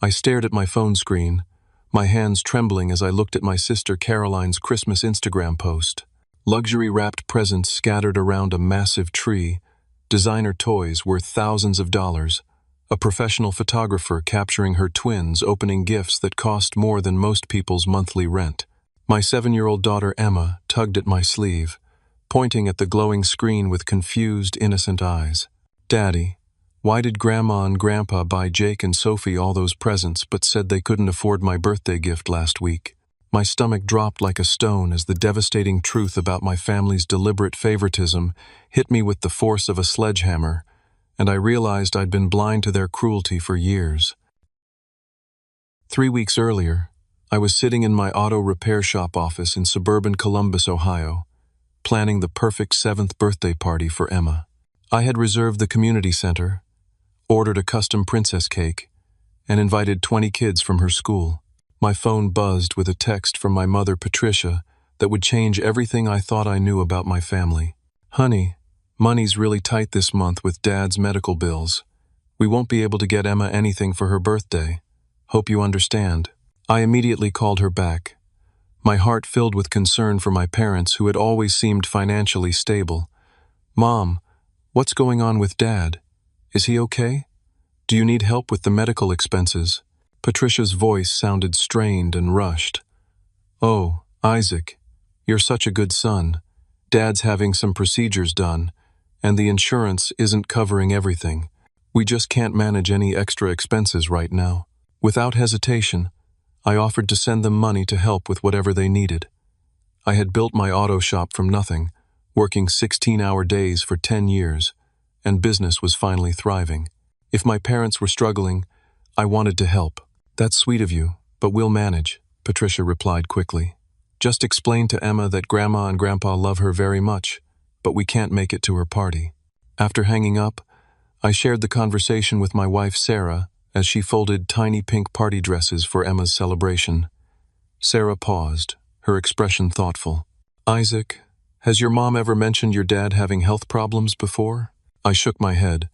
I stared at my phone screen, my hands trembling as I looked at my sister Caroline's Christmas Instagram post. Luxury-wrapped presents scattered around a massive tree, designer toys worth thousands of dollars, a professional photographer capturing her twins opening gifts that cost more than most people's monthly rent. My 7-year-old daughter Emma tugged at my sleeve, pointing at the glowing screen with confused, innocent eyes. "Daddy, why did Grandma and Grandpa buy Jake and Sophie all those presents but said they couldn't afford my birthday gift last week?" My stomach dropped like a stone as the devastating truth about my family's deliberate favoritism hit me with the force of a sledgehammer, and I realized I'd been blind to their cruelty for years. 3 weeks earlier, I was sitting in my auto repair shop office in suburban Columbus, Ohio, planning the perfect 7th birthday party for Emma. I had reserved the community center, ordered a custom princess cake, and invited 20 kids from her school. My phone buzzed with a text from my mother, Patricia, that would change everything I thought I knew about my family. "Honey, money's really tight this month with Dad's medical bills. We won't be able to get Emma anything for her birthday. Hope you understand." I immediately called her back, my heart filled with concern for my parents who had always seemed financially stable. "Mom, what's going on with Dad? Is he okay? Do you need help with the medical expenses?" Patricia's voice sounded strained and rushed. "Oh, Isaac, you're such a good son. Dad's having some procedures done, and the insurance isn't covering everything. We just can't manage any extra expenses right now." Without hesitation, I offered to send them money to help with whatever they needed. I had built my auto shop from nothing, working 16-hour days for 10 years, and business was finally thriving. If my parents were struggling, I wanted to help. "That's sweet of you, but we'll manage," Patricia replied quickly. "Just explain to Emma that Grandma and Grandpa love her very much, but we can't make it to her party." After hanging up, I shared the conversation with my wife Sarah as she folded tiny pink party dresses for Emma's celebration. Sarah paused, her expression thoughtful. "Isaac, has your mom ever mentioned your dad having health problems before?" I shook my head.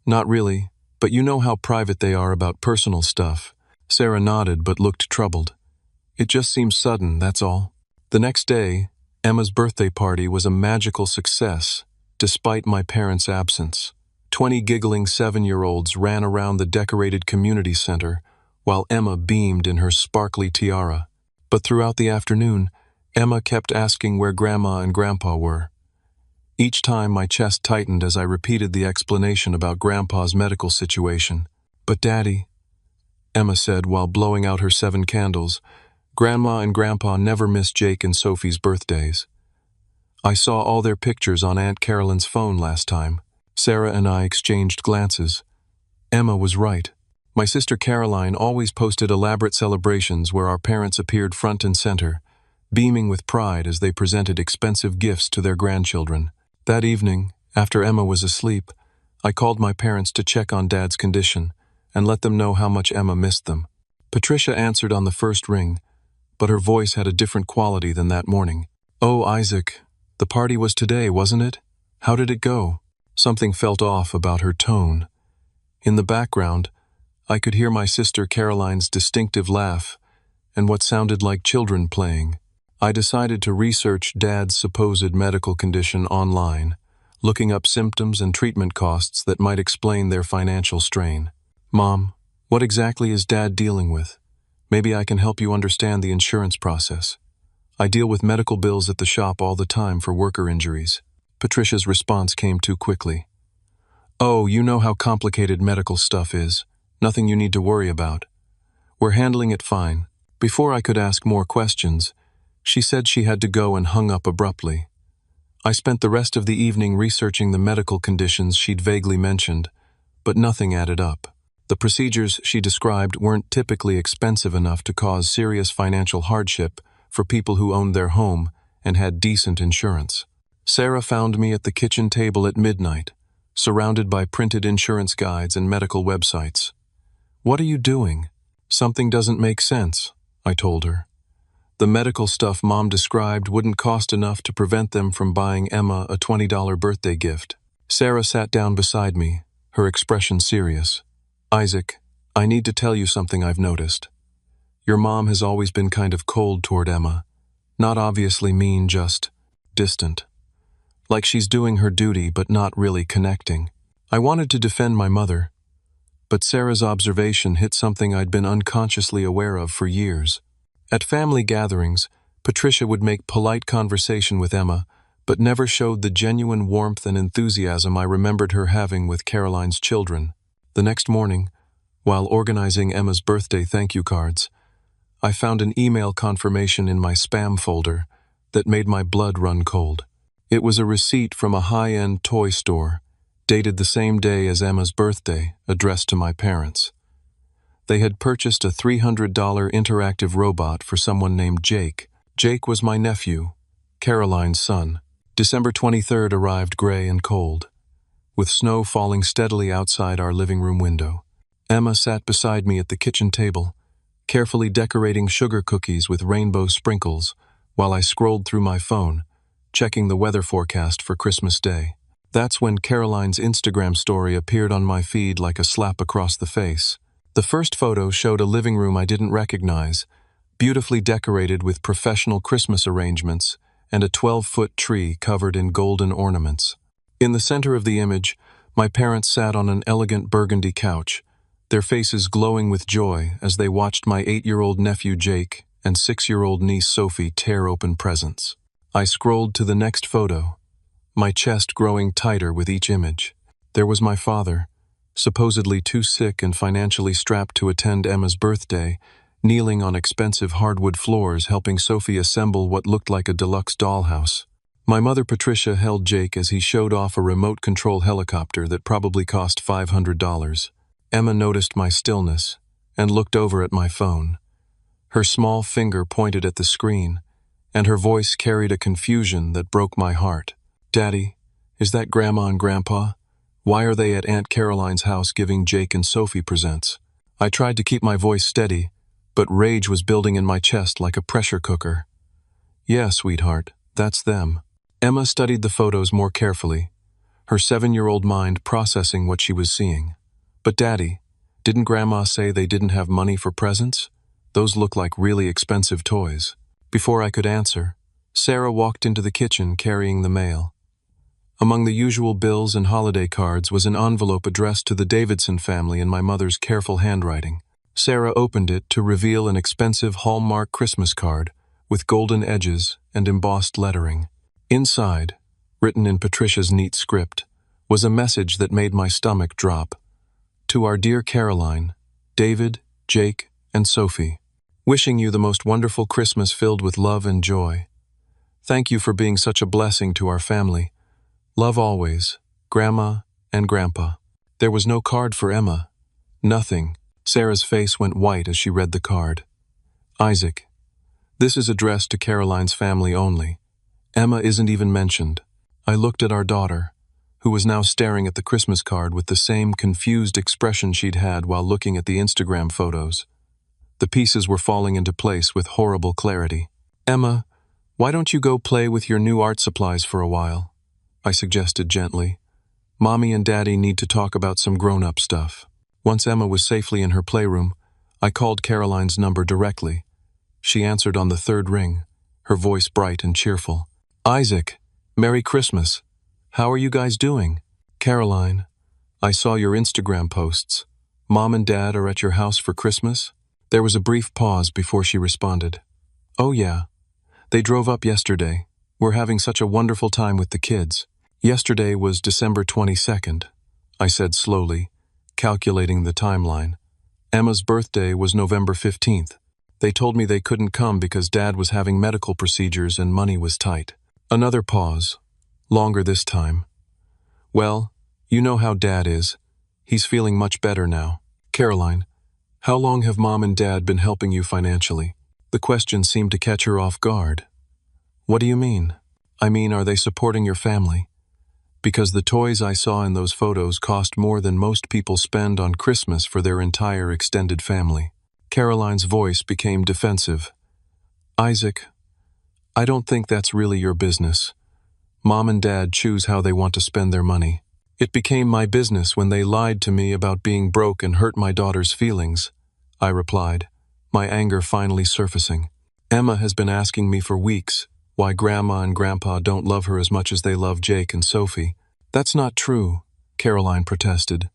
"Not really, but you know how private they are about personal stuff." Sarah nodded but looked troubled. "It just seems sudden, that's all." The next day, Emma's birthday party was a magical success, despite my parents' absence. 20 giggling 7-year-olds ran around the decorated community center, while Emma beamed in her sparkly tiara. But throughout the afternoon, Emma kept asking where Grandma and Grandpa were. Each time my chest tightened as I repeated the explanation about Grandpa's medical situation. "But Daddy," Emma said while blowing out her 7 candles, "Grandma and Grandpa never miss Jake and Sophie's birthdays. I saw all their pictures on Aunt Carolyn's phone last time." Sarah and I exchanged glances. Emma was right. My sister Caroline always posted elaborate celebrations where our parents appeared front and center, beaming with pride as they presented expensive gifts to their grandchildren. That evening, after Emma was asleep, I called my parents to check on Dad's condition and let them know how much Emma missed them. Patricia answered on the first ring, but her voice had a different quality than that morning. "Oh, Isaac, the party was today, wasn't it? How did it go?" Something felt off about her tone. In the background, I could hear my sister Caroline's distinctive laugh and what sounded like children playing. I decided to research Dad's supposed medical condition online, looking up symptoms and treatment costs that might explain their financial strain. "Mom, what exactly is Dad dealing with? Maybe I can help you understand the insurance process. I deal with medical bills at the shop all the time for worker injuries." Patricia's response came too quickly. "Oh, you know how complicated medical stuff is. Nothing you need to worry about. We're handling it fine." Before I could ask more questions, she said she had to go and hung up abruptly. I spent the rest of the evening researching the medical conditions she'd vaguely mentioned, but nothing added up. The procedures she described weren't typically expensive enough to cause serious financial hardship for people who owned their home and had decent insurance. Sarah found me at the kitchen table at midnight, surrounded by printed insurance guides and medical websites. "What are you doing? Something doesn't make sense," I told her. The medical stuff Mom described wouldn't cost enough to prevent them from buying Emma a $20 birthday gift. Sarah sat down beside me, her expression serious. "Isaac, I need to tell you something I've noticed. Your mom has always been kind of cold toward Emma. Not obviously mean, just distant. Like she's doing her duty but not really connecting. I wanted to defend my mother, but Sarah's observation hit something I'd been unconsciously aware of for years. At family gatherings, Patricia would make polite conversation with Emma, but never showed the genuine warmth and enthusiasm I remembered her having with Caroline's children. The next morning, while organizing Emma's birthday thank you cards, I found an email confirmation in my spam folder that made my blood run cold. It was a receipt from a high-end toy store, dated the same day as Emma's birthday, addressed to my parents. They had purchased a $300 interactive robot for someone named Jake. Jake was my nephew, Caroline's son. December 23rd arrived gray and cold, with snow falling steadily outside our living room window. Emma sat beside me at the kitchen table, carefully decorating sugar cookies with rainbow sprinkles, while I scrolled through my phone, checking the weather forecast for Christmas Day. That's when Caroline's Instagram story appeared on my feed like a slap across the face. The first photo showed a living room I didn't recognize, beautifully decorated with professional Christmas arrangements and a 12-foot tree covered in golden ornaments. In the center of the image, my parents sat on an elegant burgundy couch, their faces glowing with joy as they watched my 8-year-old nephew Jake and 6-year-old niece Sophie tear open presents. I scrolled to the next photo, my chest growing tighter with each image. There was my father, supposedly too sick and financially strapped to attend Emma's birthday, kneeling on expensive hardwood floors helping Sophie assemble what looked like a deluxe dollhouse. My mother Patricia held Jake as he showed off a remote control helicopter that probably cost $500. Emma noticed my stillness and looked over at my phone. Her small finger pointed at the screen, and her voice carried a confusion that broke my heart. "Daddy, is that Grandma and Grandpa? Why are they at Aunt Caroline's house giving Jake and Sophie presents?" I tried to keep my voice steady, but rage was building in my chest like a pressure cooker. "Yeah, sweetheart, that's them." Emma studied the photos more carefully, her 7-year-old mind processing what she was seeing. "But Daddy, didn't Grandma say they didn't have money for presents? Those look like really expensive toys." Before I could answer, Sarah walked into the kitchen carrying the mail. Among the usual bills and holiday cards was an envelope addressed to the Davidson family in my mother's careful handwriting. Sarah opened it to reveal an expensive Hallmark Christmas card with golden edges and embossed lettering. Inside, written in Patricia's neat script, was a message that made my stomach drop. "To our dear Caroline, David, Jake, and Sophie, wishing you the most wonderful Christmas filled with love and joy. Thank you for being such a blessing to our family. Love always, Grandma and Grandpa." There was no card for Emma. Nothing. Sarah's face went white as she read the card. "Isaac, this is addressed to Caroline's family only. Emma isn't even mentioned." I looked at our daughter, who was now staring at the Christmas card with the same confused expression she'd had while looking at the Instagram photos. The pieces were falling into place with horrible clarity. "Emma, why don't you go play with your new art supplies for a while?" I suggested gently. "Mommy and Daddy need to talk about some grown-up stuff." Once Emma was safely in her playroom, I called Caroline's number directly. She answered on the third ring, her voice bright and cheerful. "Isaac, Merry Christmas. How are you guys doing?" "Caroline, I saw your Instagram posts. Mom and Dad are at your house for Christmas?" There was a brief pause before she responded. "Oh yeah. They drove up yesterday. We're having such a wonderful time with the kids." Yesterday was December 22nd, I said slowly, calculating the timeline. Emma's birthday was November 15th. They told me they couldn't come because Dad was having medical procedures and money was tight. Another pause, longer this time. "Well, you know how Dad is. He's feeling much better now." "Caroline, how long have Mom and Dad been helping you financially?" The question seemed to catch her off guard. "What do you mean?" "I mean, are they supporting your family? Because the toys I saw in those photos cost more than most people spend on Christmas for their entire extended family." Caroline's voice became defensive. "Isaac, I don't think that's really your business. Mom and Dad choose how they want to spend their money. It became my business when they lied to me about being broke and hurt my daughter's feelings, I replied, my anger finally surfacing. Emma has been asking me for weeks why Grandma and Grandpa don't love her as much as they love Jake and Sophie. That's not true, Caroline protested,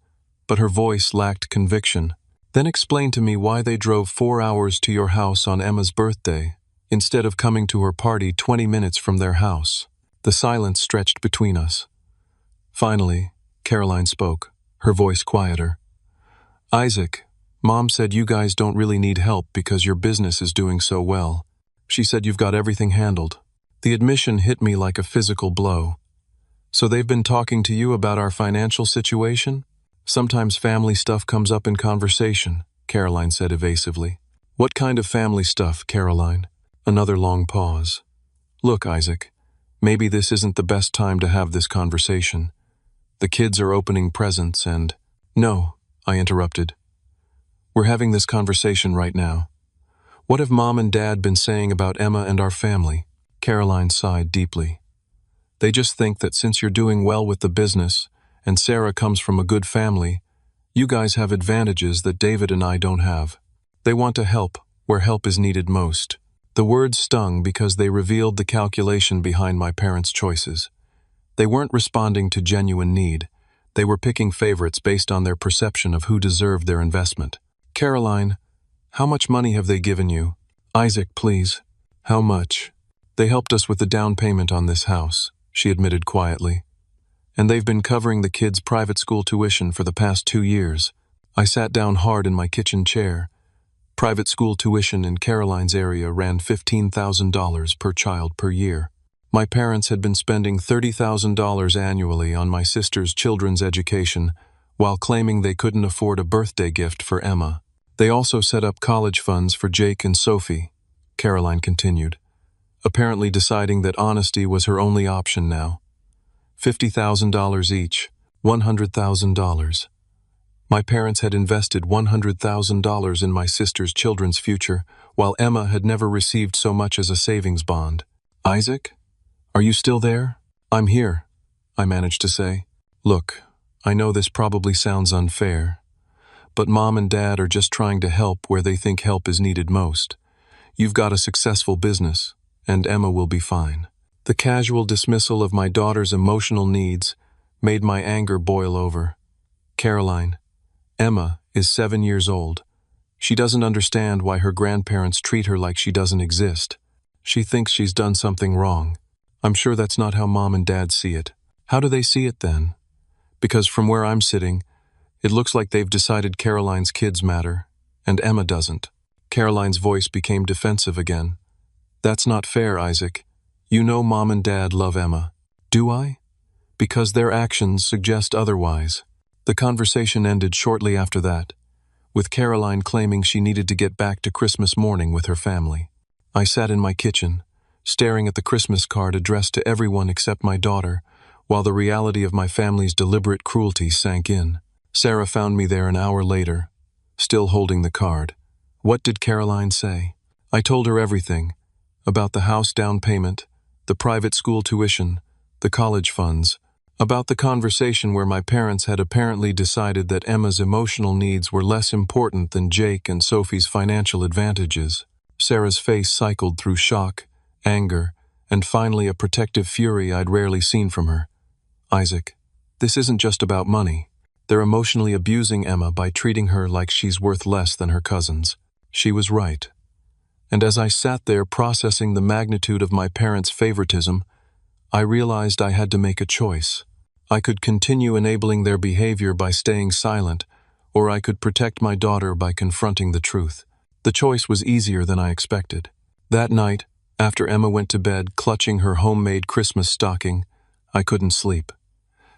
but her voice lacked conviction. Then explain to me why they drove 4 hours to your house on Emma's birthday, instead of coming to her party 20 minutes from their house. The silence stretched between us. Finally, Caroline spoke, her voice quieter. Isaac, Mom said you guys don't really need help because your business is doing so well. She said you've got everything handled. The admission hit me like a physical blow. So they've been talking to you about our financial situation? Sometimes family stuff comes up in conversation, Caroline said evasively. What kind of family stuff, Caroline? Another long pause. Look, Isaac, maybe this isn't the best time to have this conversation. The kids are opening presents and… No, I interrupted. We're having this conversation right now. What have Mom and Dad been saying about Emma and our family? Caroline sighed deeply. They just think that since you're doing well with the business, and Sarah comes from a good family, you guys have advantages that David and I don't have. They want to help where help is needed most. The words stung because they revealed the calculation behind my parents' choices. They weren't responding to genuine need. They were picking favorites based on their perception of who deserved their investment. Caroline, how much money have they given you? Isaac, please. How much? They helped us with the down payment on this house, she admitted quietly. And they've been covering the kids' private school tuition for the past 2 years. I sat down hard in my kitchen chair. Private school tuition in Caroline's area ran $15,000 per child per year. My parents had been spending $30,000 annually on my sister's children's education, while claiming they couldn't afford a birthday gift for Emma. They also set up college funds for Jake and Sophie, Caroline continued, apparently deciding that honesty was her only option now. $50,000 each, $100,000. My parents had invested $100,000 in my sister's children's future, while Emma had never received so much as a savings bond. Isaac? Are you still there? I'm here, I managed to say. Look, I know this probably sounds unfair, but Mom and Dad are just trying to help where they think help is needed most. You've got a successful business, and Emma will be fine. The casual dismissal of my daughter's emotional needs made my anger boil over. Caroline, Emma is 7 years old. She doesn't understand why her grandparents treat her like she doesn't exist. She thinks she's done something wrong. I'm sure that's not how Mom and Dad see it. How do they see it then? Because from where I'm sitting, it looks like they've decided Caroline's kids matter, and Emma doesn't. Caroline's voice became defensive again. That's not fair, Isaac. You know Mom and Dad love Emma. Do I? Because their actions suggest otherwise. The conversation ended shortly after that, with Caroline claiming she needed to get back to Christmas morning with her family. I sat in my kitchen, staring at the Christmas card addressed to everyone except my daughter, while the reality of my family's deliberate cruelty sank in. Sarah found me there an hour later, still holding the card. What did Caroline say? I told her everything, about the house down payment, the private school tuition, the college funds, about the conversation where my parents had apparently decided that Emma's emotional needs were less important than Jake and Sophie's financial advantages. Sarah's face cycled through shock, anger, and finally a protective fury I'd rarely seen from her. Isaac, this isn't just about money. They're emotionally abusing Emma by treating her like she's worth less than her cousins. She was right. And as I sat there processing the magnitude of my parents' favoritism, I realized I had to make a choice. I could continue enabling their behavior by staying silent, or I could protect my daughter by confronting the truth. The choice was easier than I expected. That night, after Emma went to bed clutching her homemade Christmas stocking, I couldn't sleep.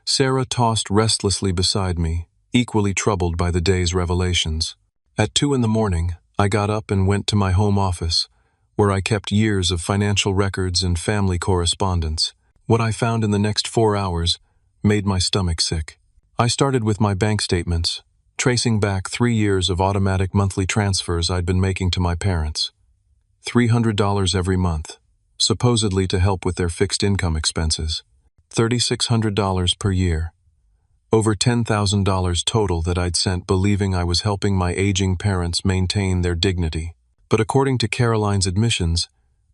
Sarah tossed restlessly beside me, equally troubled by the day's revelations. At 2 a.m, I got up and went to my home office, where I kept years of financial records and family correspondence. What I found in the next 4 hours made my stomach sick. I started with my bank statements, tracing back 3 years of automatic monthly transfers I'd been making to my parents. $300 every month, supposedly to help with their fixed income expenses. $3,600 per year. Over $10,000 total that I'd sent believing I was helping my aging parents maintain their dignity. But according to Caroline's admissions,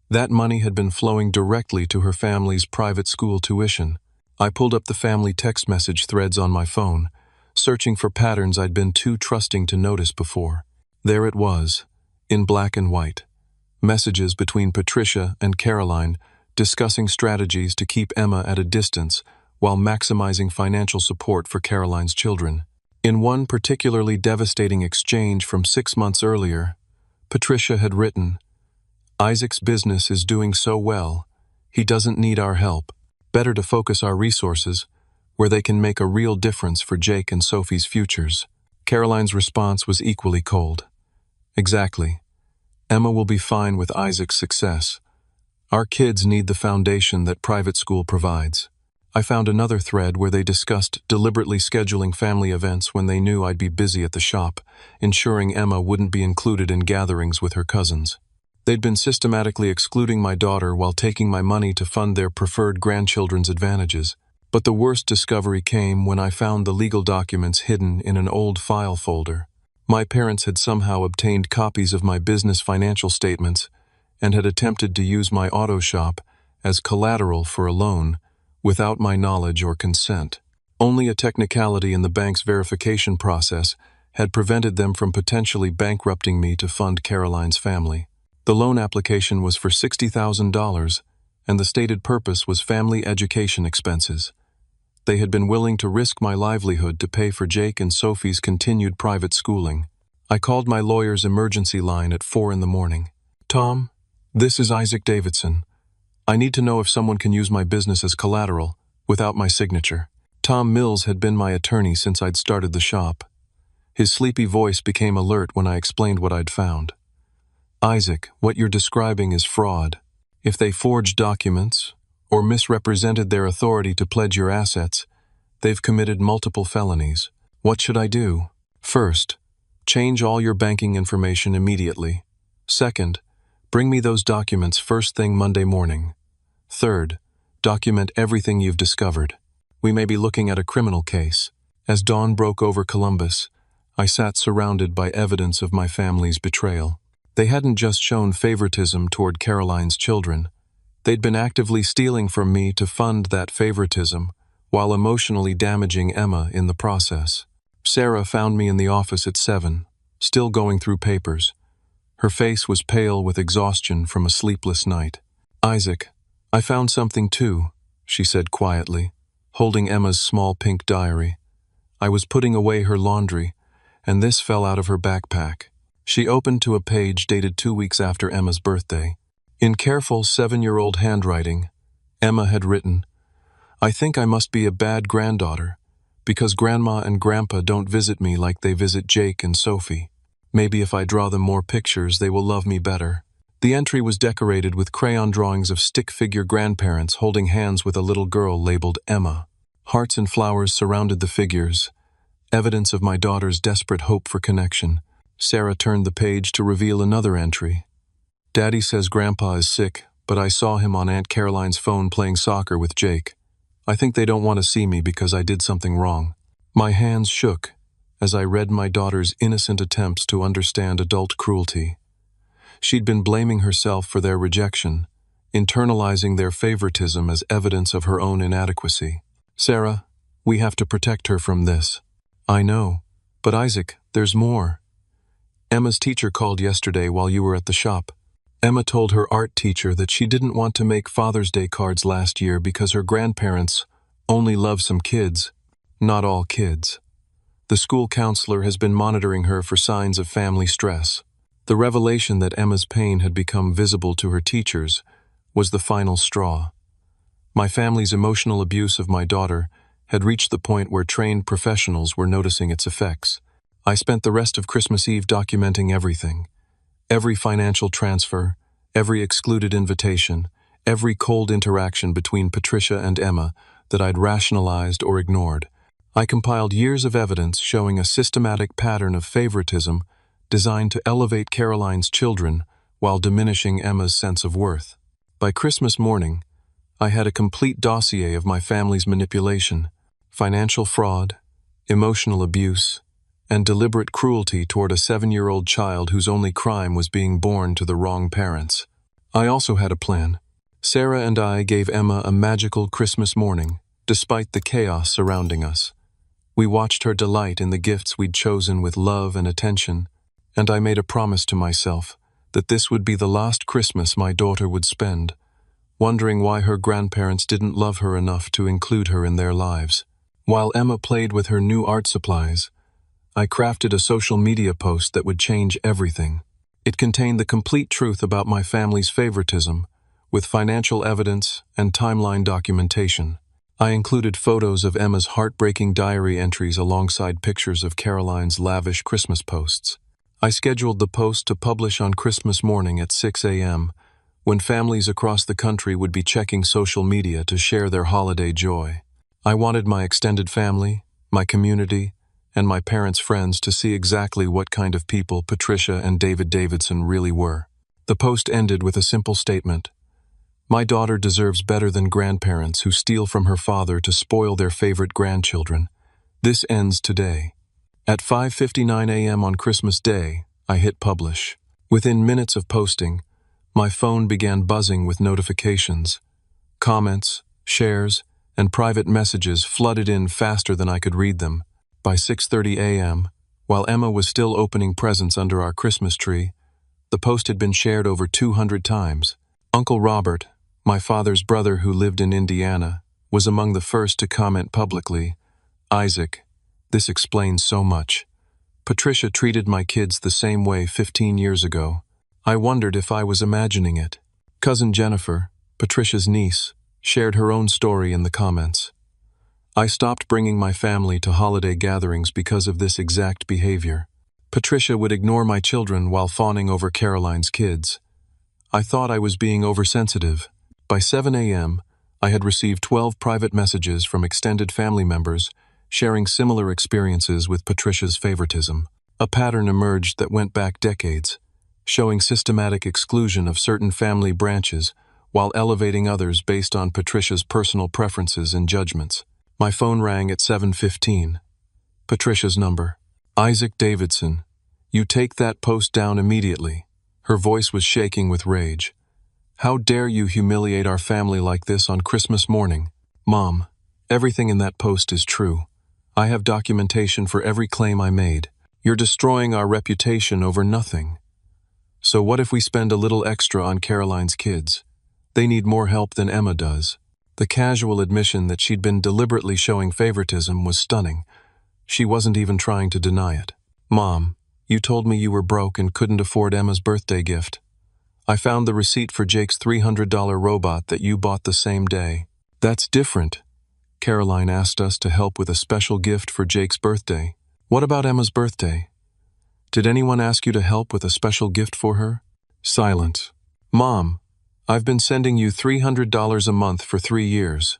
that money had been flowing directly to her family's private school tuition. I pulled up the family text message threads on my phone, searching for patterns I'd been too trusting to notice before. There it was, in black and white. Messages between Patricia and Caroline discussing strategies to keep Emma at a distance while maximizing financial support for Caroline's children. In one particularly devastating exchange from 6 months earlier, Patricia had written, "Isaac's business is doing so well, he doesn't need our help. Better to focus our resources where they can make a real difference for Jake and Sophie's futures." Caroline's response was equally cold. "Exactly. Emma will be fine with Isaac's success. Our kids need the foundation that private school provides." I found another thread where they discussed deliberately scheduling family events when they knew I'd be busy at the shop, ensuring Emma wouldn't be included in gatherings with her cousins. They'd been systematically excluding my daughter while taking my money to fund their preferred grandchildren's advantages. But the worst discovery came when I found the legal documents hidden in an old file folder. My parents had somehow obtained copies of my business financial statements and had attempted to use my auto shop as collateral for a loan without my knowledge or consent. Only a technicality in the bank's verification process had prevented them from potentially bankrupting me to fund Caroline's family. The loan application was for $60,000, and the stated purpose was family education expenses. They had been willing to risk my livelihood to pay for Jake and Sophie's continued private schooling. I called my lawyer's emergency line at 4 in the morning. "Tom, this is Isaac Davidson. I need to know if someone can use my business as collateral, without my signature." Tom Mills had been my attorney since I'd started the shop. His sleepy voice became alert when I explained what I'd found. "Isaac, what you're describing is fraud. If they forged documents, or misrepresented their authority to pledge your assets, they've committed multiple felonies. What should I do? First, change all your banking information immediately. Second, bring me those documents first thing Monday morning. Third, document everything you've discovered. We may be looking at a criminal case." As dawn broke over Columbus, I sat surrounded by evidence of my family's betrayal. They hadn't just shown favoritism toward Caroline's children. They'd been actively stealing from me to fund that favoritism, while emotionally damaging Emma in the process. Sarah found me in the office at 7, still going through papers. Her face was pale with exhaustion from a sleepless night. "Isaac, I found something too," she said quietly, holding Emma's small pink diary. I was putting away her laundry, and this fell out of her backpack. She opened to a page dated 2 weeks after Emma's birthday. In careful 7-year-old handwriting, Emma had written, "I think I must be a bad granddaughter, because Grandma and Grandpa don't visit me like they visit Jake and Sophie. Maybe if I draw them more pictures, they will love me better." The entry was decorated with crayon drawings of stick-figure grandparents holding hands with a little girl labeled Emma. Hearts and flowers surrounded the figures, evidence of my daughter's desperate hope for connection. Sarah turned the page to reveal another entry. "Daddy says Grandpa is sick, but I saw him on Aunt Caroline's phone playing soccer with Jake. I think they don't want to see me because I did something wrong." My hands shook as I read my daughter's innocent attempts to understand adult cruelty. She'd been blaming herself for their rejection, internalizing their favoritism as evidence of her own inadequacy. "Sarah, we have to protect her from this." "I know, but Isaac, there's more. Emma's teacher called yesterday while you were at the shop. Emma told her art teacher that she didn't want to make Father's Day cards last year because her grandparents only love some kids, not all kids. The school counselor has been monitoring her for signs of family stress. The revelation that Emma's pain had become visible to her teachers was the final straw. My family's emotional abuse of my daughter had reached the point where trained professionals were noticing its effects. I spent the rest of Christmas Eve documenting everything. Every financial transfer, every excluded invitation, every cold interaction between Patricia and Emma that I'd rationalized or ignored. I compiled years of evidence showing a systematic pattern of favoritism designed to elevate Caroline's children while diminishing Emma's sense of worth. By Christmas morning, I had a complete dossier of my family's manipulation, financial fraud, emotional abuse, and deliberate cruelty toward a 7-year-old child whose only crime was being born to the wrong parents. I also had a plan. Sarah and I gave Emma a magical Christmas morning, despite the chaos surrounding us. We watched her delight in the gifts we'd chosen with love and attention, and I made a promise to myself that this would be the last Christmas my daughter would spend, wondering why her grandparents didn't love her enough to include her in their lives. While Emma played with her new art supplies, I crafted a social media post that would change everything. It contained the complete truth about my family's favoritism, with financial evidence and timeline documentation. I included photos of Emma's heartbreaking diary entries alongside pictures of Caroline's lavish Christmas posts. I scheduled the post to publish on Christmas morning at 6 a.m., when families across the country would be checking social media to share their holiday joy. I wanted my extended family, my community, and my parents' friends to see exactly what kind of people Patricia and David Davidson really were. The post ended with a simple statement: "My daughter deserves better than grandparents who steal from her father to spoil their favorite grandchildren. This ends today." At 5:59 a.m. on Christmas Day, I hit publish. Within minutes of posting, my phone began buzzing with notifications. Comments, shares, and private messages flooded in faster than I could read them. By 6:30 a.m., while Emma was still opening presents under our Christmas tree, the post had been shared over 200 times. Uncle Robert, my father's brother who lived in Indiana, was among the first to comment publicly. "Isaac, this explains so much. Patricia treated my kids the same way 15 years ago. I wondered if I was imagining it." Cousin Jennifer, Patricia's niece, shared her own story in the comments. "I stopped bringing my family to holiday gatherings because of this exact behavior. Patricia would ignore my children while fawning over Caroline's kids. I thought I was being oversensitive." By 7 a.m., I had received 12 private messages from extended family members sharing similar experiences with Patricia's favoritism. A pattern emerged that went back decades, showing systematic exclusion of certain family branches while elevating others based on Patricia's personal preferences and judgments. My phone rang at 7:15. Patricia's number. "Isaac Davidson, you take that post down immediately." Her voice was shaking with rage. "How dare you humiliate our family like this on Christmas morning?" "Mom, everything in that post is true. I have documentation for every claim I made. You're destroying our reputation over nothing. So what if we spend a little extra on Caroline's kids? They need more help than Emma does." The casual admission that she'd been deliberately showing favoritism was stunning. She wasn't even trying to deny it. "Mom, you told me you were broke and couldn't afford Emma's birthday gift. I found the receipt for Jake's $300 robot that you bought the same day." "That's different. Caroline asked us to help with a special gift for Jake's birthday. What about Emma's birthday? Did anyone ask you to help with a special gift for her?" Silence. "Mom, I've been sending you $300 a month for 3 years.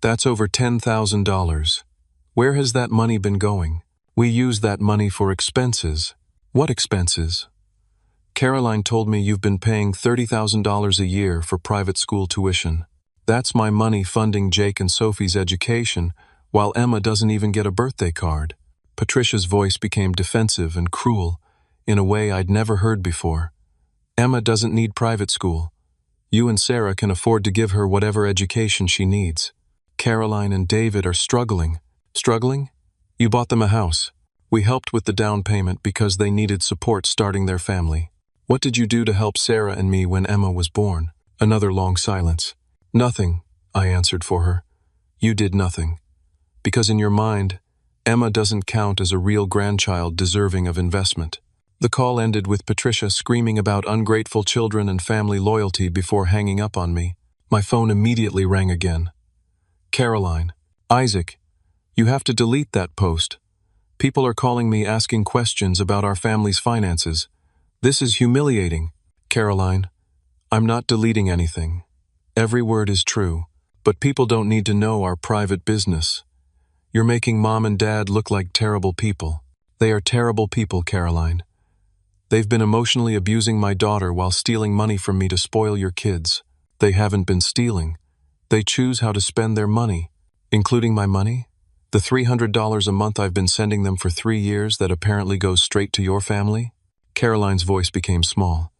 That's over $10,000. Where has that money been going?" "We use that money for expenses." "What expenses?" "Caroline told me you've been paying $30,000 a year for private school tuition. That's my money funding Jake and Sophie's education, while Emma doesn't even get a birthday card." Patricia's voice became defensive and cruel, in a way I'd never heard before. "Emma doesn't need private school. You and Sarah can afford to give her whatever education she needs. Caroline and David are struggling." "Struggling? You bought them a house. We helped with the down payment because they needed support starting their family. What did you do to help Sarah and me when Emma was born?" Another long silence. "Nothing," I answered for her. "You did nothing. Because in your mind, Emma doesn't count as a real grandchild deserving of investment." The call ended with Patricia screaming about ungrateful children and family loyalty before hanging up on me. My phone immediately rang again. "Caroline, Isaac, you have to delete that post. People are calling me asking questions about our family's finances. This is humiliating." "Caroline, I'm not deleting anything. Every word is true, but people don't need to know our private business. You're making Mom and Dad look like terrible people." "They are terrible people, Caroline. They've been emotionally abusing my daughter while stealing money from me to spoil your kids." "They haven't been stealing. They choose how to spend their money." "Including my money?" The $300 a month I've been sending them for 3 years that apparently goes straight to your family? Caroline's voice became small.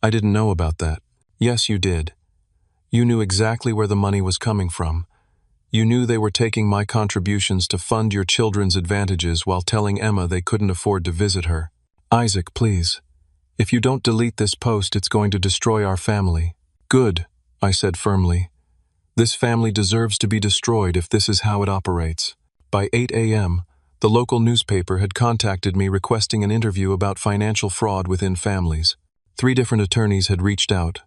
I didn't know about that. Yes, you did. You knew exactly where the money was coming from. You knew they were taking my contributions to fund your children's advantages while telling Emma they couldn't afford to visit her. Isaac, please. If you don't delete this post, it's going to destroy our family. Good, I said firmly. This family deserves to be destroyed if this is how it operates. By 8 a.m., the local newspaper had contacted me requesting an interview about financial fraud within families. 3 different attorneys had reached out,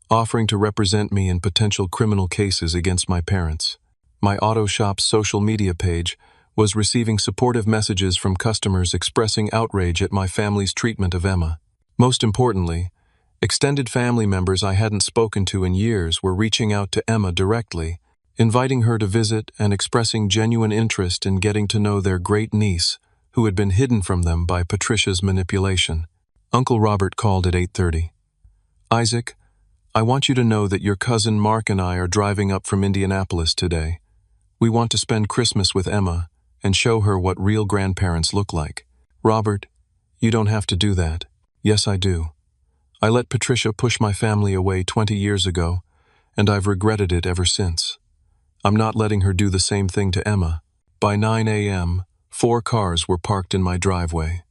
offering to represent me in potential criminal cases against my parents. My auto shop's social media page was receiving supportive messages from customers expressing outrage at my family's treatment of Emma. Most importantly, extended family members I hadn't spoken to in years were reaching out to Emma directly, inviting her to visit and expressing genuine interest in getting to know their great niece, who had been hidden from them by Patricia's manipulation. Uncle Robert called at 8:30. Isaac, I want you to know that your cousin Mark and I are driving up from Indianapolis today. We want to spend Christmas with Emma and show her what real grandparents look like. Robert, you don't have to do that. Yes, I do. I let Patricia push my family away 20 years ago, and I've regretted it ever since. I'm not letting her do the same thing to Emma. By 9 a.m., 4 cars were parked in my driveway.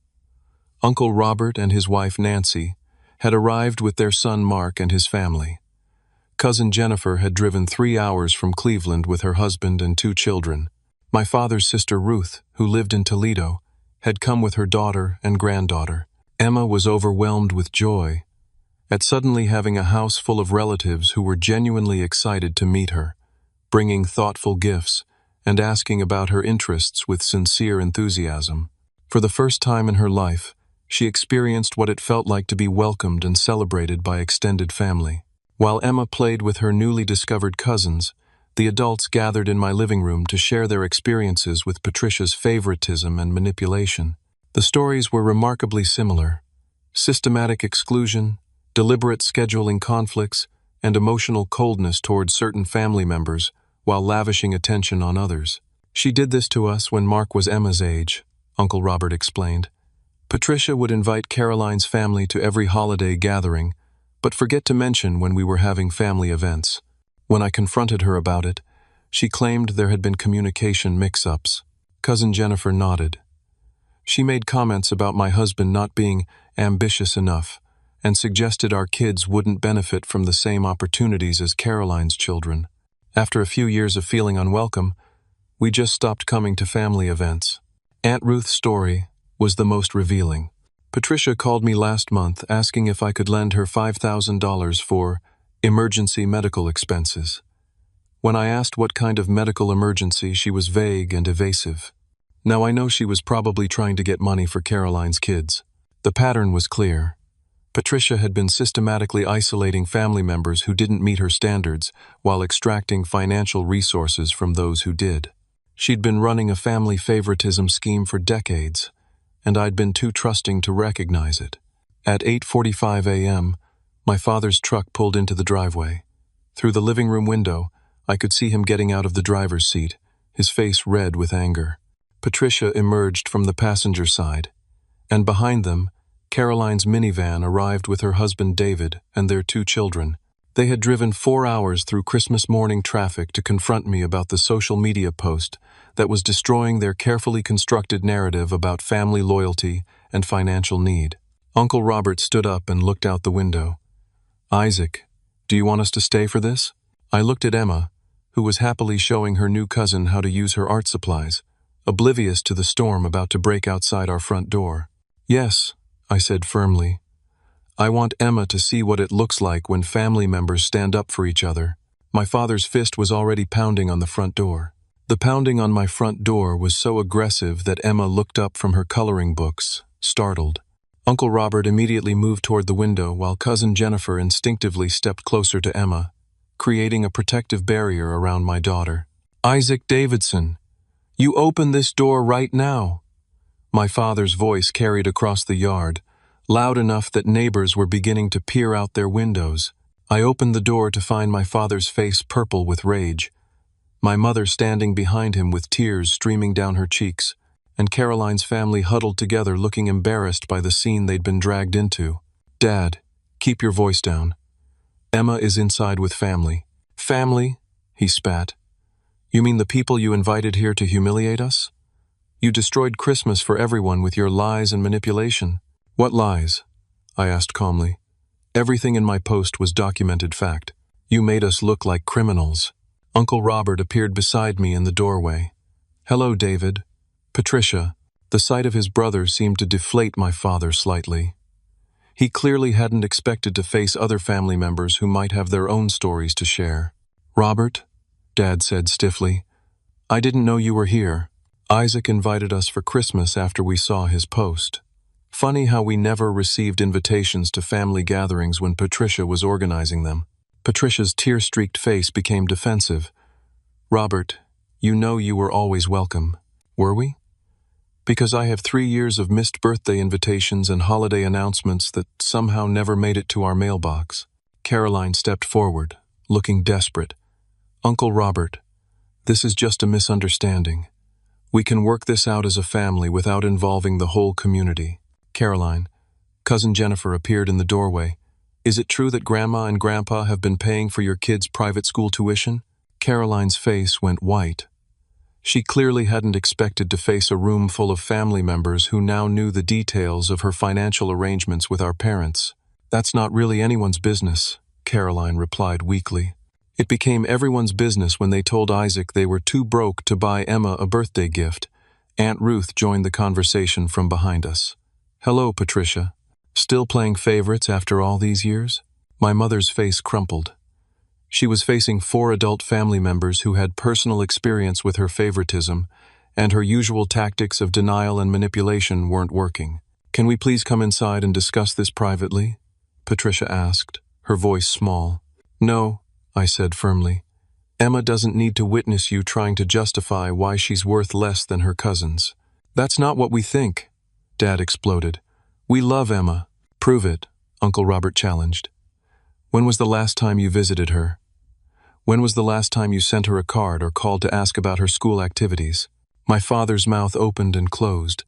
Uncle Robert and his wife Nancy had arrived with their son Mark and his family. Cousin Jennifer had driven 3 hours from Cleveland with her husband and 2 children. My father's sister Ruth, who lived in Toledo, had come with her daughter and granddaughter. Emma was overwhelmed with joy at suddenly having a house full of relatives who were genuinely excited to meet her, bringing thoughtful gifts and asking about her interests with sincere enthusiasm. For the first time in her life, she experienced what it felt like to be welcomed and celebrated by extended family. While Emma played with her newly discovered cousins, the adults gathered in my living room to share their experiences with Patricia's favoritism and manipulation. The stories were remarkably similar: systematic exclusion, deliberate scheduling conflicts, and emotional coldness towards certain family members while lavishing attention on others. She did this to us when Mark was Emma's age, Uncle Robert explained. Patricia would invite Caroline's family to every holiday gathering, but forget to mention when we were having family events. When I confronted her about it, she claimed there had been communication mix-ups. Cousin Jennifer nodded. She made comments about my husband not being ambitious enough and suggested our kids wouldn't benefit from the same opportunities as Caroline's children. After a few years of feeling unwelcome, we just stopped coming to family events. Aunt Ruth's story was the most revealing. Patricia called me last month asking if I could lend her $5,000 for emergency medical expenses. When I asked what kind of medical emergency, she was vague and evasive. Now I know she was probably trying to get money for Caroline's kids. The pattern was clear. Patricia had been systematically isolating family members who didn't meet her standards while extracting financial resources from those who did. She'd been running a family favoritism scheme for decades, and I'd been too trusting to recognize it. At 8:45 a.m., my father's truck pulled into the driveway. Through the living room window, I could see him getting out of the driver's seat, his face red with anger. Patricia emerged from the passenger side, and behind them, Caroline's minivan arrived with her husband David and their 2 children. They had driven 4 hours through Christmas morning traffic to confront me about the social media post that was destroying their carefully constructed narrative about family loyalty and financial need. Uncle Robert stood up and looked out the window. Isaac, do you want us to stay for this? I looked at Emma, who was happily showing her new cousin how to use her art supplies, oblivious to the storm about to break outside our front door. Yes, I said firmly. I want Emma to see what it looks like when family members stand up for each other. My father's fist was already pounding on the front door. The pounding on my front door was so aggressive that Emma looked up from her coloring books, startled. Uncle Robert immediately moved toward the window while Cousin Jennifer instinctively stepped closer to Emma, creating a protective barrier around my daughter. Isaac Davidson, you open this door right now. My father's voice carried across the yard, loud enough that neighbors were beginning to peer out their windows. I opened the door to find my father's face purple with rage. my mother standing behind him with tears streaming down her cheeks, and Caroline's family huddled together looking embarrassed by the scene they'd been dragged into. "Dad, keep your voice down. Emma is inside with family." "Family?" he spat. "You mean the people you invited here to humiliate us? You destroyed Christmas for everyone with your lies and manipulation." "What lies?" I asked calmly. "Everything in my post was documented fact. You made us look like criminals." Uncle Robert appeared beside me in the doorway. "Hello, David." "Patricia." The sight of his brother seemed to deflate my father slightly. He clearly hadn't expected to face other family members who might have their own stories to share. "Robert," Dad said stiffly, "I didn't know you were here. Isaac invited us for Christmas after we saw his post. Funny how we never received invitations to family gatherings when Patricia was organizing them." Patricia's tear-streaked face became defensive. "Robert, you know you were always welcome. Were we? Because I have 3 years of missed birthday invitations and holiday announcements that somehow never made it to our mailbox." Caroline stepped forward, looking desperate. "Uncle Robert, this is just a misunderstanding. We can work this out as a family without involving the whole community." "Caroline," Cousin Jennifer appeared in the doorway. "Is it true that Grandma and Grandpa have been paying for your kids' private school tuition?" Caroline's face went white. She clearly hadn't expected to face a room full of family members who now knew the details of her financial arrangements with our parents. "That's not really anyone's business," Caroline replied weakly. "It became everyone's business when they told Isaac they were too broke to buy Emma a birthday gift." Aunt Ruth joined the conversation from behind us. "Hello, Patricia. Still playing favorites after all these years?" My mother's face crumpled. She was facing 4 adult family members who had personal experience with her favoritism, and her usual tactics of denial and manipulation weren't working. "Can we please come inside and discuss this privately?" Patricia asked, her voice small. "No," I said firmly. "Emma doesn't need to witness you trying to justify why she's worth less than her cousins." "That's not what we think," Dad exploded. "We love Emma." "Prove it," Uncle Robert challenged. "When was the last time you visited her? When was the last time you sent her a card or called to ask about her school activities?" My father's mouth opened and closed,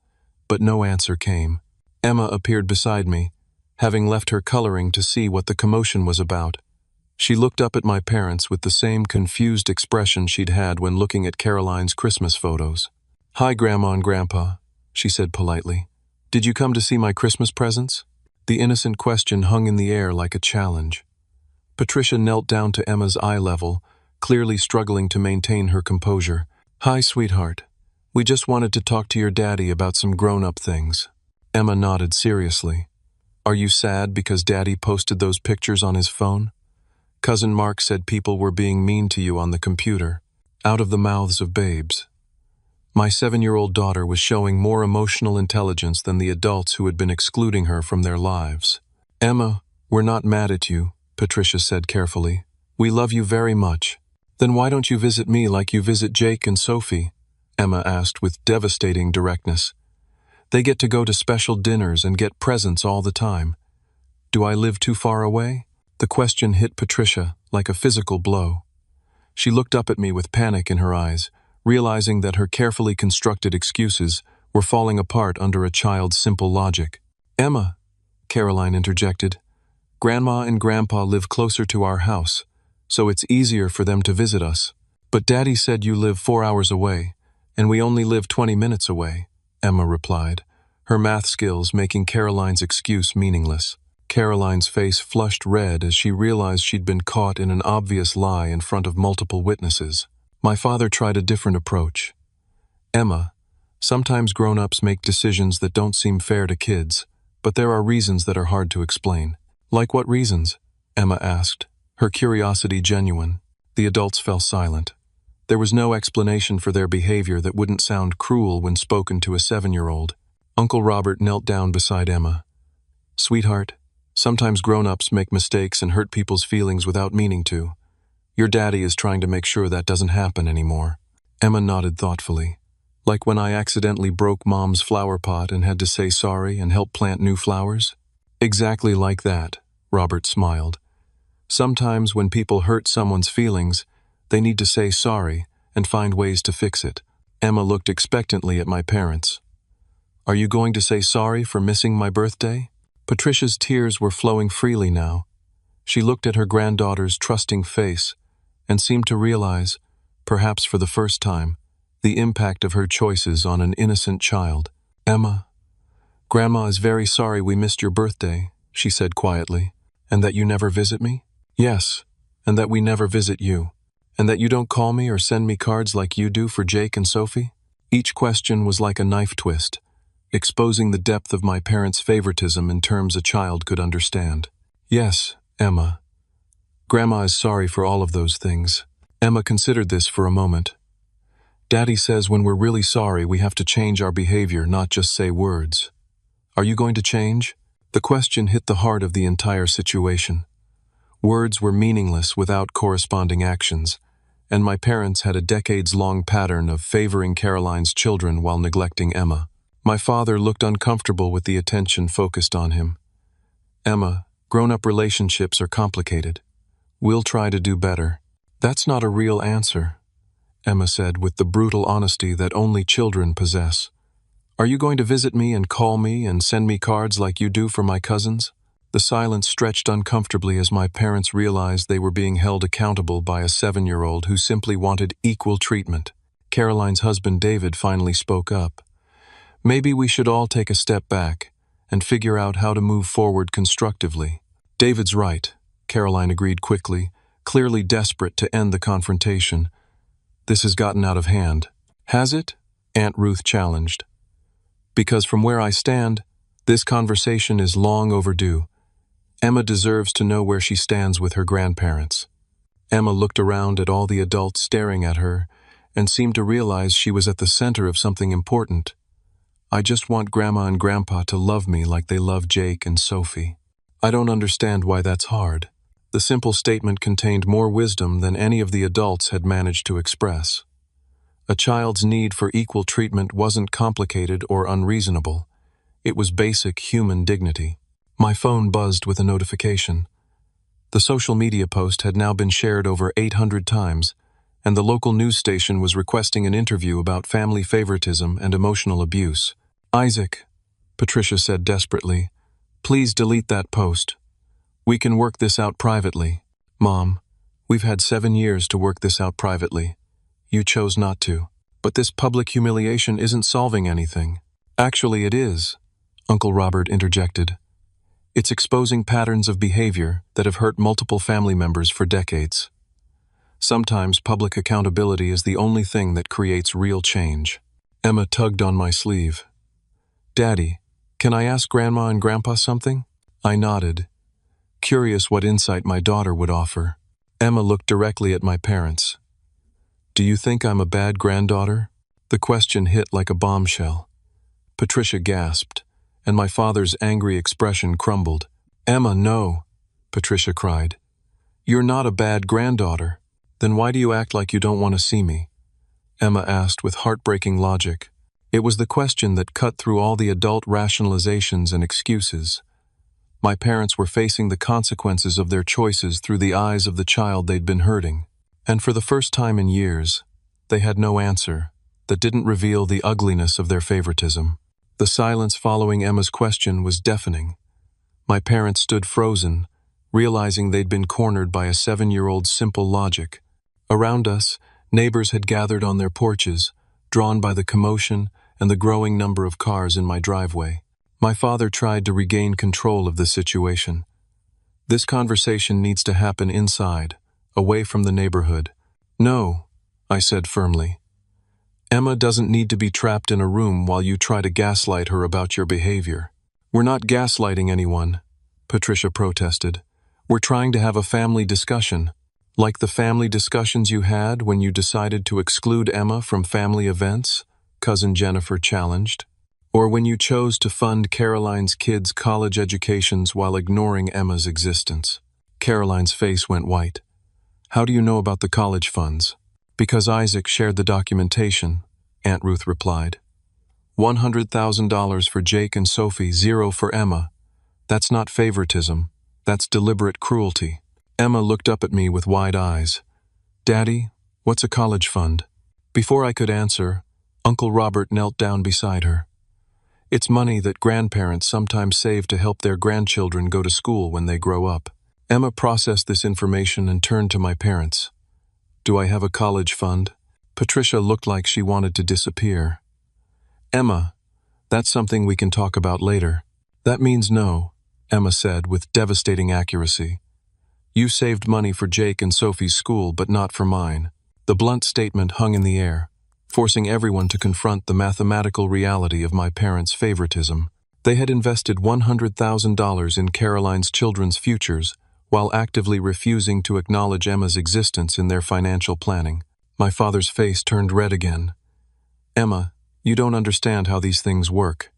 but no answer came. Emma appeared beside me, having left her coloring to see what the commotion was about. She looked up at my parents with the same confused expression she'd had when looking at Caroline's Christmas photos. "Hi, Grandma and Grandpa," she said politely. "Did you come to see my Christmas presents?" The innocent question hung in the air like a challenge. Patricia knelt down to Emma's eye level, clearly struggling to maintain her composure. "Hi, sweetheart. We just wanted to talk to your daddy about some grown-up things." Emma nodded seriously. "Are you sad because Daddy posted those pictures on his phone? Cousin Mark said people were being mean to you on the computer." Out of the mouths of babes. My 7-year-old daughter was showing more emotional intelligence than the adults who had been excluding her from their lives. "Emma, we're not mad at you," Patricia said carefully. "We love you very much." "Then why don't you visit me like you visit Jake and Sophie?" Emma asked with devastating directness. "They get to go to special dinners and get presents all the time. Do I live too far away?" The question hit Patricia like a physical blow. She looked up at me with panic in her eyes, realizing that her carefully constructed excuses were falling apart under a child's simple logic. "Emma," Caroline interjected, "Grandma and Grandpa live closer to our house, so it's easier for them to visit us." "But Daddy said you live 4 hours away, and we only live 20 minutes away," Emma replied, her math skills making Caroline's excuse meaningless. Caroline's face flushed red as she realized she'd been caught in an obvious lie in front of multiple witnesses. My father tried a different approach. "Emma, sometimes grown-ups make decisions that don't seem fair to kids, but there are reasons that are hard to explain." "Like what reasons?" Emma asked, her curiosity genuine. The adults fell silent. There was no explanation for their behavior that wouldn't sound cruel when spoken to a 7-year-old. Uncle Robert knelt down beside Emma. "Sweetheart, sometimes grown-ups make mistakes and hurt people's feelings without meaning to. Your daddy is trying to make sure that doesn't happen anymore." Emma nodded thoughtfully. "Like when I accidentally broke Mom's flower pot and had to say sorry and help plant new flowers?" "Exactly like that," Robert smiled. "Sometimes when people hurt someone's feelings, they need to say sorry and find ways to fix it. Emma looked expectantly at my parents. Are you going to say sorry for missing my birthday? Patricia's tears were flowing freely now. She looked at her granddaughter's trusting face and seemed to realize, perhaps for the first time, the impact of her choices on an innocent child. Emma, Grandma is very sorry we missed your birthday, she said quietly. And that you never visit me? Yes, and that we never visit you. And that you don't call me or send me cards like you do for Jake and Sophie? Each question was like a knife twist, exposing the depth of my parents' favoritism in terms a child could understand. Yes, Emma. Grandma is sorry for all of those things. Emma considered this for a moment. Daddy says when we're really sorry we have to change our behavior, not just say words. Are you going to change? The question hit the heart of the entire situation. Words were meaningless without corresponding actions, and my parents had a decades-long pattern of favoring Caroline's children while neglecting Emma. My father looked uncomfortable with the attention focused on him. Emma, grown-up relationships are complicated. We'll try to do better. That's not a real answer, Emma said with the brutal honesty that only children possess. Are you going to visit me and call me and send me cards like you do for my cousins? The silence stretched uncomfortably as my parents realized they were being held accountable by a 7-year-old who simply wanted equal treatment. Caroline's husband David finally spoke up. Maybe we should all take a step back and figure out how to move forward constructively. David's right, Caroline agreed quickly, clearly desperate to end the confrontation. This has gotten out of hand. Has it? Aunt Ruth challenged. Because from where I stand, this conversation is long overdue. Emma deserves to know where she stands with her grandparents. Emma looked around at all the adults staring at her and seemed to realize she was at the center of something important. I just want Grandma and Grandpa to love me like they love Jake and Sophie. I don't understand why that's hard. The simple statement contained more wisdom than any of the adults had managed to express. A child's need for equal treatment wasn't complicated or unreasonable. It was basic human dignity. My phone buzzed with a notification. The social media post had now been shared over 800 times, and the local news station was requesting an interview about family favoritism and emotional abuse. Isaac, Patricia said desperately, please delete that post. We can work this out privately. Mom, we've had 7 years to work this out privately. You chose not to. But this public humiliation isn't solving anything. Actually, it is, Uncle Robert interjected. It's exposing patterns of behavior that have hurt multiple family members for decades. Sometimes public accountability is the only thing that creates real change. Emma tugged on my sleeve. Daddy, can I ask Grandma and Grandpa something? I nodded, curious what insight my daughter would offer. Emma looked directly at my parents. Do you think I'm a bad granddaughter? The question hit like a bombshell. Patricia gasped, and my father's angry expression crumbled. Emma, no, Patricia cried. You're not a bad granddaughter. Then why do you act like you don't want to see me? Emma asked with heartbreaking logic. It was the question that cut through all the adult rationalizations and excuses. My parents were facing the consequences of their choices through the eyes of the child they'd been hurting. And for the first time in years, they had no answer that didn't reveal the ugliness of their favoritism. The silence following Emma's question was deafening. My parents stood frozen, realizing they'd been cornered by a 7-year-old's simple logic. Around us, neighbors had gathered on their porches, drawn by the commotion and the growing number of cars in my driveway. My father tried to regain control of the situation. This conversation needs to happen inside, away from the neighborhood. No, I said firmly. Emma doesn't need to be trapped in a room while you try to gaslight her about your behavior. We're not gaslighting anyone, Patricia protested. We're trying to have a family discussion, like the family discussions you had when you decided to exclude Emma from family events, Cousin Jennifer challenged. Or when you chose to fund Caroline's kids' college educations while ignoring Emma's existence. Caroline's face went white. How do you know about the college funds? Because Isaac shared the documentation, Aunt Ruth replied. $100,000 for Jake and Sophie, 0 for Emma. That's not favoritism. That's deliberate cruelty. Emma looked up at me with wide eyes. Daddy, what's a college fund? Before I could answer, Uncle Robert knelt down beside her. It's money that grandparents sometimes save to help their grandchildren go to school when they grow up. Emma processed this information and turned to my parents. Do I have a college fund? Patricia looked like she wanted to disappear. Emma, that's something we can talk about later. That means no, Emma said with devastating accuracy. You saved money for Jake and Sophie's school, but not for mine. The blunt statement hung in the air, forcing everyone to confront the mathematical reality of my parents' favoritism. They had invested $100,000 in Caroline's children's futures, while actively refusing to acknowledge Emma's existence in their financial planning. My father's face turned red again. Emma, you don't understand how these things work.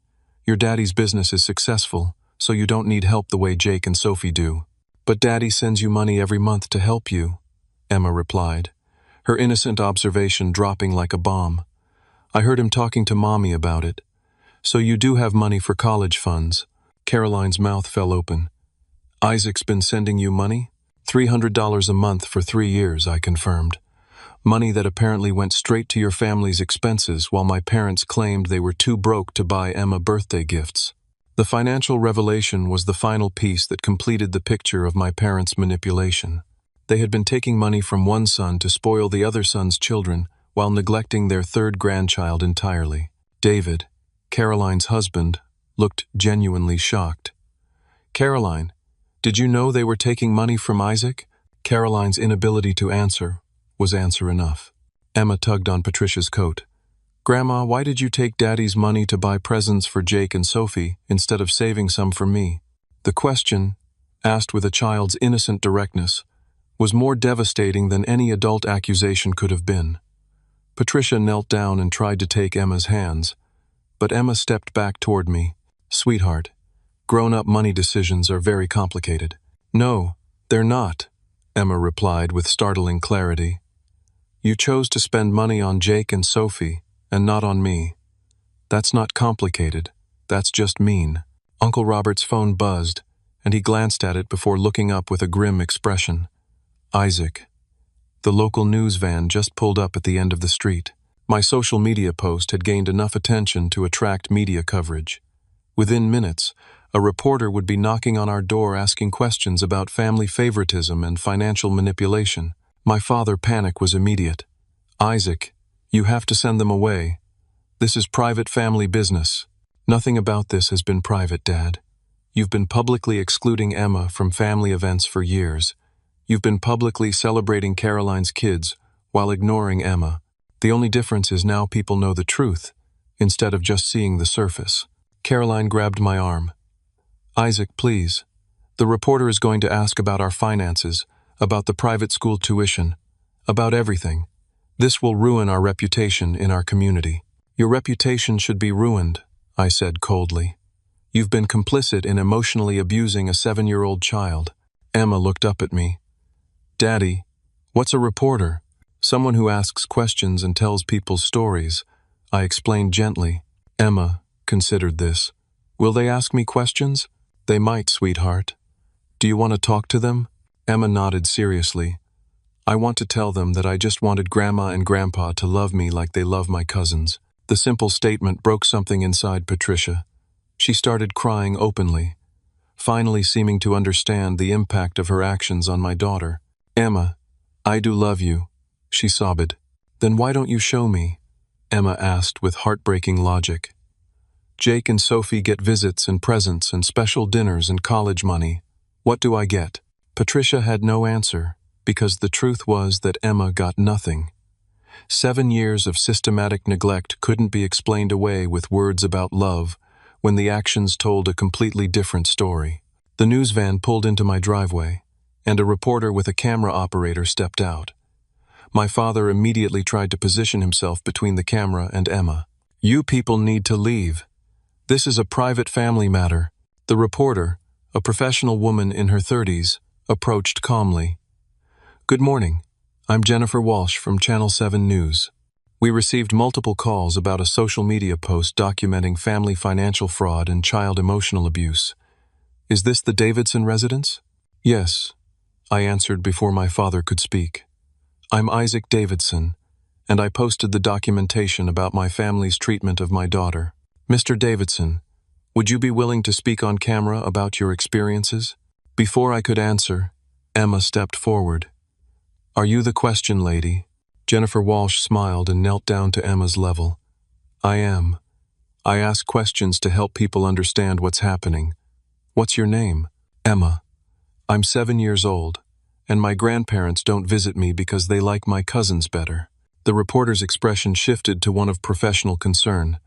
Your daddy's business is successful, so you don't need help the way Jake and Sophie do. But Daddy sends you money every month to help you, Emma replied, her innocent observation dropping like a bomb. I heard him talking to Mommy about it. So you do have money for college funds. Caroline's mouth fell open. Isaac's been sending you money? $300 a month for 3 years, I confirmed. Money that apparently went straight to your family's expenses while my parents claimed they were too broke to buy Emma birthday gifts. The financial revelation was the final piece that completed the picture of my parents' manipulation. They had been taking money from one son to spoil the other son's children while neglecting their third grandchild entirely. David, Caroline's husband, looked genuinely shocked. Caroline, did you know they were taking money from Isaac? Caroline's inability to answer was answer enough. Emma tugged on Patricia's coat. Grandma, why did you take Daddy's money to buy presents for Jake and Sophie instead of saving some for me? The question, asked with a child's innocent directness, was more devastating than any adult accusation could have been. Patricia knelt down and tried to take Emma's hands, but Emma stepped back toward me. Sweetheart, grown-up money decisions are very complicated. No, they're not, Emma replied with startling clarity. You chose to spend money on Jake and Sophie, and not on me. That's not complicated, that's just mean. Uncle Robert's phone buzzed, and he glanced at it before looking up with a grim expression. Isaac. The local news van just pulled up at the end of the street. My social media post had gained enough attention to attract media coverage. Within minutes, a reporter would be knocking on our door asking questions about family favoritism and financial manipulation. My father's panic was immediate. Isaac, you have to send them away. This is private family business. Nothing about this has been private, Dad. You've been publicly excluding Emma from family events for years. You've been publicly celebrating Caroline's kids while ignoring Emma. The only difference is now people know the truth, instead of just seeing the surface. Caroline grabbed my arm. Isaac, please. The reporter is going to ask about our finances, about the private school tuition, about everything. This will ruin our reputation in our community. Your reputation should be ruined, I said coldly. You've been complicit in emotionally abusing a 7-year-old child. Emma looked up at me. Daddy, what's a reporter? Someone who asks questions and tells people's stories, I explained gently. Emma considered this. Will they ask me questions? They might, sweetheart. Do you want to talk to them? Emma nodded seriously. I want to tell them that I just wanted Grandma and Grandpa to love me like they love my cousins. The simple statement broke something inside Patricia. She started crying openly, finally seeming to understand the impact of her actions on my daughter. Emma, I do love you, she sobbed. Then why don't you show me? Emma asked with heartbreaking logic. Jake and Sophie get visits and presents and special dinners and college money. What do I get? Patricia had no answer, because the truth was that Emma got nothing. 7 years of systematic neglect couldn't be explained away with words about love when the actions told a completely different story. The news van pulled into my driveway, and a reporter with a camera operator stepped out. My father immediately tried to position himself between the camera and Emma. You people need to leave. This is a private family matter. The reporter, a professional woman in her 30s, approached calmly. Good morning. I'm Jennifer Walsh from Channel 7 News. We received multiple calls about a social media post documenting family financial fraud and child emotional abuse. Is this the Davidson residence? Yes, I answered before my father could speak. I'm Isaac Davidson, and I posted the documentation about my family's treatment of my daughter. Mr. Davidson, would you be willing to speak on camera about your experiences? Before I could answer, Emma stepped forward. Are you the question lady? Jennifer Walsh smiled and knelt down to Emma's level. I am. I ask questions to help people understand what's happening. What's your name? Emma. I'm 7 years old, and my grandparents don't visit me because they like my cousins better. The reporter's expression shifted to one of professional concern.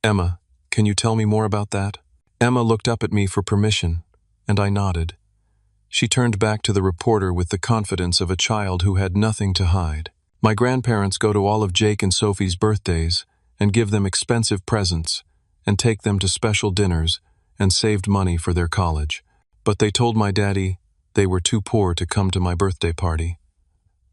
Emma, can you tell me more about that? Emma looked up at me for permission, and I nodded. She turned back to the reporter with the confidence of a child who had nothing to hide. My grandparents go to all of Jake and Sophie's birthdays and give them expensive presents and take them to special dinners and saved money for their college. But they told my daddy they were too poor to come to my birthday party.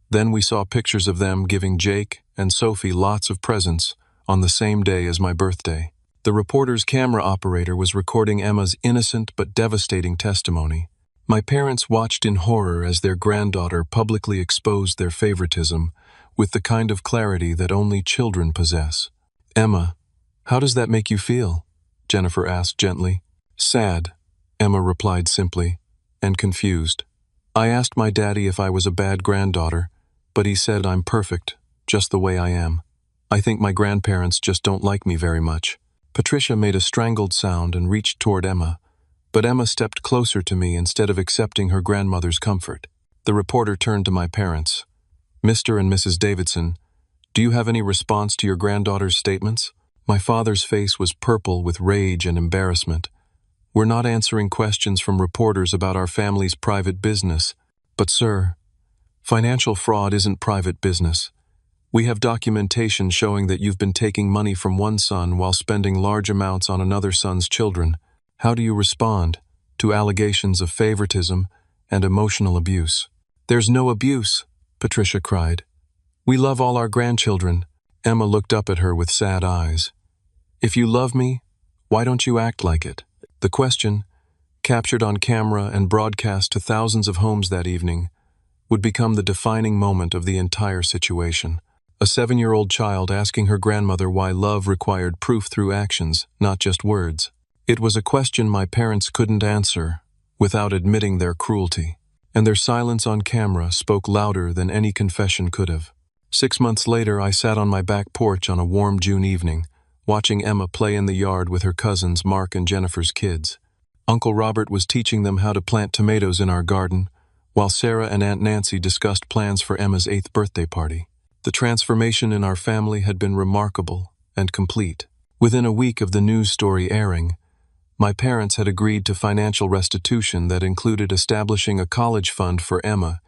Then we saw pictures of them giving Jake and Sophie lots of presents on the same day as my birthday. The reporter's camera operator was recording Emma's innocent but devastating testimony. My parents watched in horror as their granddaughter publicly exposed their favoritism with the kind of clarity that only children possess. Emma, how does that make you feel? Jennifer asked gently. Sad, Emma replied simply, and confused. I asked my daddy if I was a bad granddaughter, but he said I'm perfect, just the way I am. I think my grandparents just don't like me very much. Patricia made a strangled sound and reached toward Emma, but Emma stepped closer to me instead of accepting her grandmother's comfort. The reporter turned to my parents. Mr. and Mrs. Davidson, do you have any response to your granddaughter's statements? My father's face was purple with rage and embarrassment. We're not answering questions from reporters about our family's private business. But sir, financial fraud isn't private business. We have documentation showing that you've been taking money from one son while spending large amounts on another son's children. How do you respond to allegations of favoritism and emotional abuse? There's no abuse, Patricia cried. We love all our grandchildren. Emma looked up at her with sad eyes. If you love me, why don't you act like it? The question, captured on camera and broadcast to thousands of homes that evening, would become the defining moment of the entire situation. A 7-year-old child asking her grandmother why love required proof through actions, not just words. It was a question my parents couldn't answer without admitting their cruelty, and their silence on camera spoke louder than any confession could have. 6 months later, I sat on my back porch on a warm June evening, watching Emma play in the yard with her cousins Mark and Jennifer's kids. Uncle Robert was teaching them how to plant tomatoes in our garden, while Sarah and Aunt Nancy discussed plans for Emma's 8th birthday party. The transformation in our family had been remarkable and complete. Within a week of the news story airing, my parents had agreed to financial restitution that included establishing a college fund for Emma,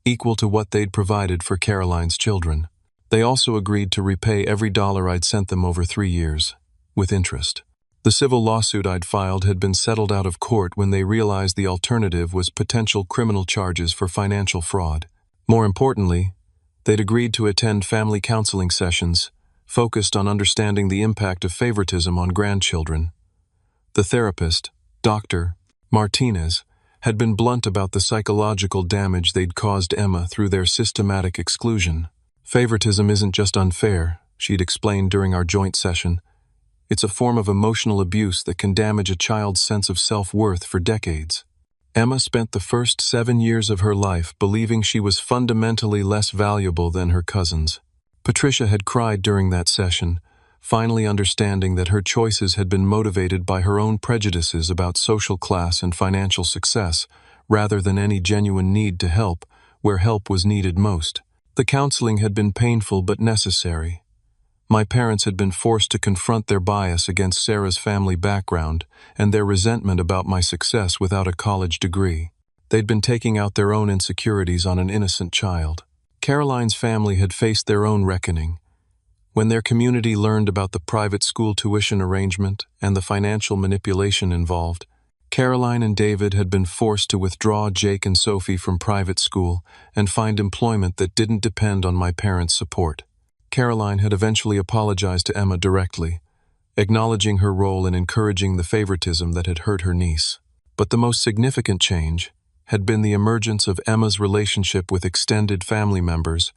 equal to what they'd provided for Caroline's children. They also agreed to repay every dollar I'd sent them over 3 years, with interest. The civil lawsuit I'd filed had been settled out of court when they realized the alternative was potential criminal charges for financial fraud. More importantly, they'd agreed to attend family counseling sessions, focused on understanding the impact of favoritism on grandchildren. The therapist, Dr. Martinez, had been blunt about the psychological damage they'd caused Emma through their systematic exclusion. Favoritism isn't just unfair, she'd explained during our joint session. It's a form of emotional abuse that can damage a child's sense of self-worth for decades. Emma spent the first 7 years of her life believing she was fundamentally less valuable than her cousins. Patricia had cried during that session, finally understanding that her choices had been motivated by her own prejudices about social class and financial success, rather than any genuine need to help where help was needed most. The counseling had been painful but necessary. My parents had been forced to confront their bias against Sarah's family background and their resentment about my success without a college degree. They'd been taking out their own insecurities on an innocent child. Caroline's family had faced their own reckoning. When their community learned about the private school tuition arrangement and the financial manipulation involved, Caroline and David had been forced to withdraw Jake and Sophie from private school and find employment that didn't depend on my parents' support. Caroline had eventually apologized to Emma directly, acknowledging her role in encouraging the favoritism that had hurt her niece. But the most significant change had been the emergence of Emma's relationship with extended family members,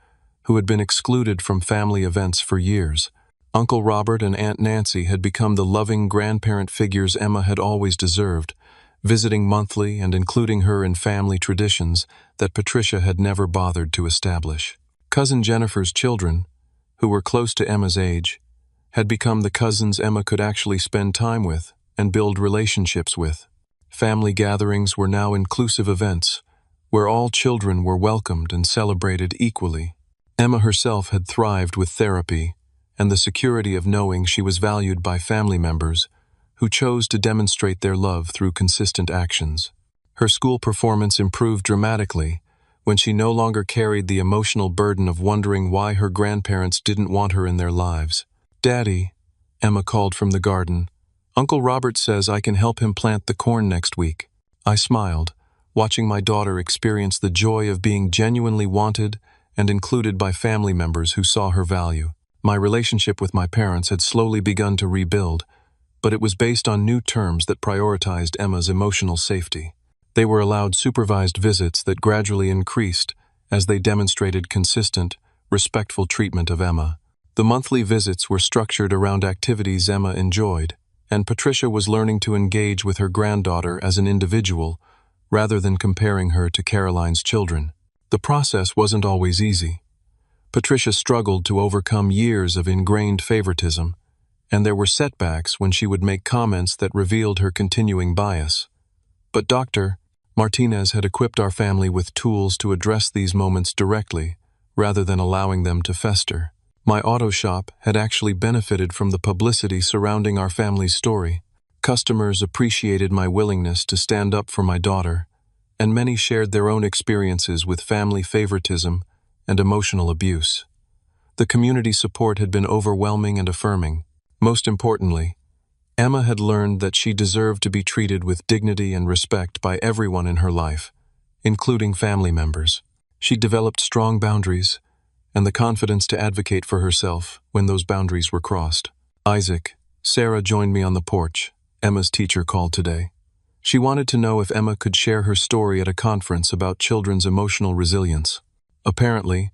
who had been excluded from family events for years. Uncle Robert and Aunt Nancy had become the loving grandparent figures Emma had always deserved, visiting monthly and including her in family traditions that Patricia had never bothered to establish. Cousin Jennifer's children, who were close to Emma's age, had become the cousins Emma could actually spend time with and build relationships with. Family gatherings were now inclusive events, where all children were welcomed and celebrated equally. Emma herself had thrived with therapy and the security of knowing she was valued by family members who chose to demonstrate their love through consistent actions. Her school performance improved dramatically when she no longer carried the emotional burden of wondering why her grandparents didn't want her in their lives. "Daddy," Emma called from the garden, "Uncle Robert says I can help him plant the corn next week." I smiled, watching my daughter experience the joy of being genuinely wanted and included by family members who saw her value. My relationship with my parents had slowly begun to rebuild, but it was based on new terms that prioritized Emma's emotional safety. They were allowed supervised visits that gradually increased as they demonstrated consistent, respectful treatment of Emma. The monthly visits were structured around activities Emma enjoyed, and Patricia was learning to engage with her granddaughter as an individual rather than comparing her to Caroline's children. The process wasn't always easy. Patricia struggled to overcome years of ingrained favoritism, and there were setbacks when she would make comments that revealed her continuing bias. But Dr. Martinez had equipped our family with tools to address these moments directly, rather than allowing them to fester. My auto shop had actually benefited from the publicity surrounding our family's story. Customers appreciated my willingness to stand up for my daughter, and many shared their own experiences with family favoritism and emotional abuse. The community support had been overwhelming and affirming. Most importantly, Emma had learned that she deserved to be treated with dignity and respect by everyone in her life, including family members. She developed strong boundaries and the confidence to advocate for herself when those boundaries were crossed. "Isaac, Sarah joined me on the porch," Emma's teacher called today. She wanted to know if Emma could share her story at a conference about children's emotional resilience. Apparently,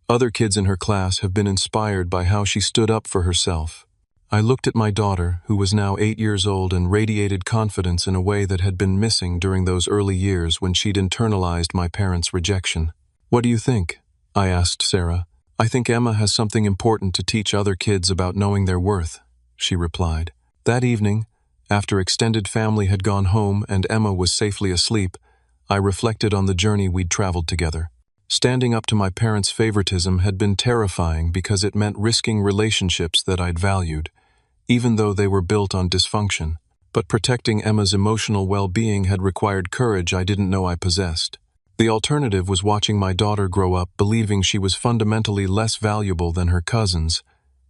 other kids in her class have been inspired by how she stood up for herself. I looked at my daughter, who was now 8 years old and radiated confidence in a way that had been missing during those early years when she'd internalized my parents' rejection. "What do you think?" I asked Sarah. "I think Emma has something important to teach other kids about knowing their worth," she replied. That evening, after extended family had gone home and Emma was safely asleep, I reflected on the journey we'd traveled together. Standing up to my parents' favoritism had been terrifying because it meant risking relationships that I'd valued, even though they were built on dysfunction. But protecting Emma's emotional well-being had required courage I didn't know I possessed. The alternative was watching my daughter grow up believing she was fundamentally less valuable than her cousins,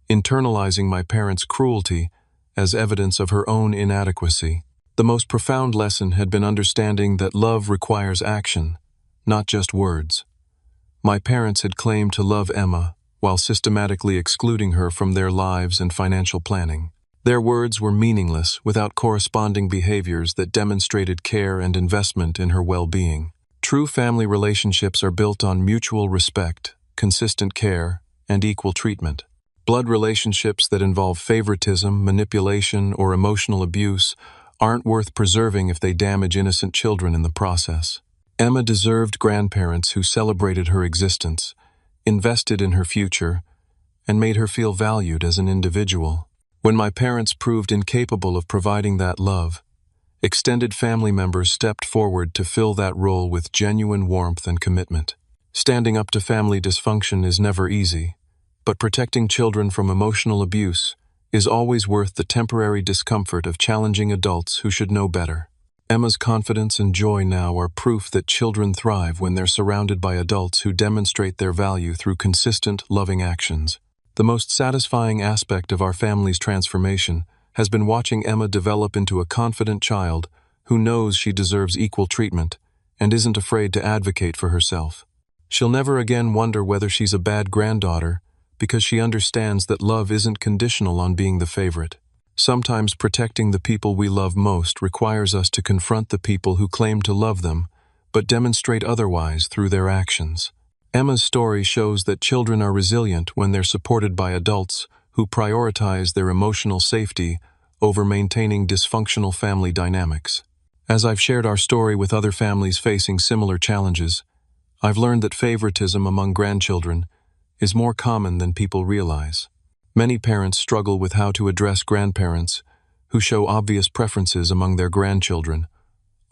internalizing my parents' cruelty as evidence of her own inadequacy. The most profound lesson had been understanding that love requires action, not just words. My parents had claimed to love Emma while systematically excluding her from their lives and financial planning. Their words were meaningless without corresponding behaviors that demonstrated care and investment in her well-being. True family relationships are built on mutual respect, consistent care, and equal treatment. Blood relationships that involve favoritism, manipulation, or emotional abuse aren't worth preserving if they damage innocent children in the process. Emma deserved grandparents who celebrated her existence, invested in her future, and made her feel valued as an individual. When my parents proved incapable of providing that love, extended family members stepped forward to fill that role with genuine warmth and commitment. Standing up to family dysfunction is never easy, but protecting children from emotional abuse is always worth the temporary discomfort of challenging adults who should know better. Emma's confidence and joy now are proof that children thrive when they're surrounded by adults who demonstrate their value through consistent, loving actions. The most satisfying aspect of our family's transformation has been watching Emma develop into a confident child who knows she deserves equal treatment and isn't afraid to advocate for herself. She'll never again wonder whether she's a bad granddaughter because she understands that love isn't conditional on being the favorite. Sometimes protecting the people we love most requires us to confront the people who claim to love them, but demonstrate otherwise through their actions. Emma's story shows that children are resilient when they're supported by adults who prioritize their emotional safety over maintaining dysfunctional family dynamics. As I've shared our story with other families facing similar challenges, I've learned that favoritism among grandchildren is more common than people realize. Many parents struggle with how to address grandparents who show obvious preferences among their grandchildren,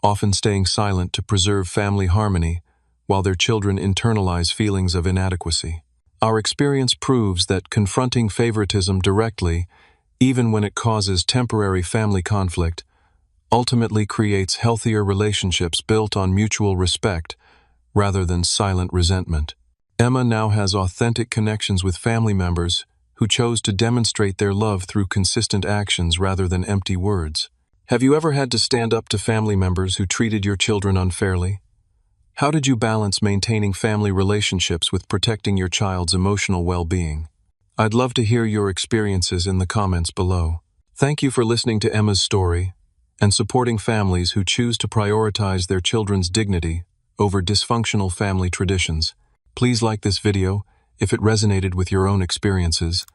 often staying silent to preserve family harmony while their children internalize feelings of inadequacy. Our experience proves that confronting favoritism directly, even when it causes temporary family conflict, ultimately creates healthier relationships built on mutual respect rather than silent resentment. Emma now has authentic connections with family members who chose to demonstrate their love through consistent actions rather than empty words. Have you ever had to stand up to family members who treated your children unfairly? How did you balance maintaining family relationships with protecting your child's emotional well-being? I'd love to hear your experiences in the comments below. Thank you for listening to Emma's story and supporting families who choose to prioritize their children's dignity over dysfunctional family traditions. Please like this video if it resonated with your own experiences.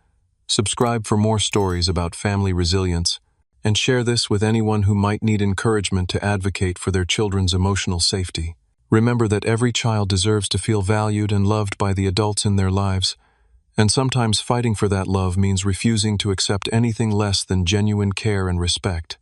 Subscribe for more stories about family resilience, and share this with anyone who might need encouragement to advocate for their children's emotional safety. Remember that every child deserves to feel valued and loved by the adults in their lives, and sometimes fighting for that love means refusing to accept anything less than genuine care and respect.